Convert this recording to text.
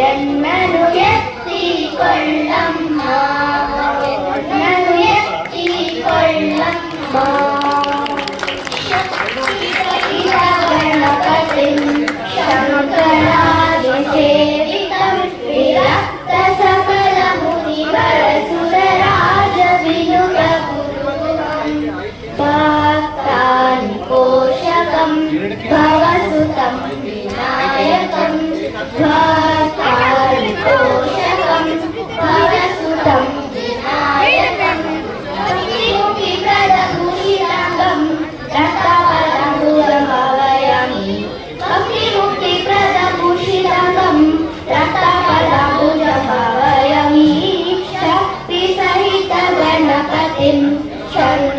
ಎನ್ನನು ಎತ್ತಿಕೊಳ್ಳಮ್ಮ ಎನ್ನನು ಎತ್ತಿಕೊಳ್ಳಮ್ಮ ಗಣಪತಿಂ ಶಂಕರಾದಿ ಸೇವಿತಂ ವಿರಕ್ತ ಸಕಲ ಮುನಿವರ ಸುರರಾಜ ವಿನುತ ಗುರುಂ ಭಕ್ತಾನಿ ಪೋಷಕಂ ಭವಸುತಂ ವಿನಾಯಕಂ ಭಕ್ತಾನಿ ಪೋಷಕಂ ಭವಸುತಂ ವಿನಾಯಕಂ ಮುಕ್ತಿ ಪ್ರದ ಮುಷಿರಂಗಂ ರಕ್ತಪರಮುರಂ ಭಾವಯಾಮಿ ಭಕ್ತಿ ಮುಕ್ತಿ ಪ್ರದ ಮುಷಿರಂಗಂ ರಕ್ತಪರಮುರಂ ಭಾವಯಾಮಿ ಶಕ್ತಿ ಸಹಿತ ಗಣಪತಿಂ ಶರಣ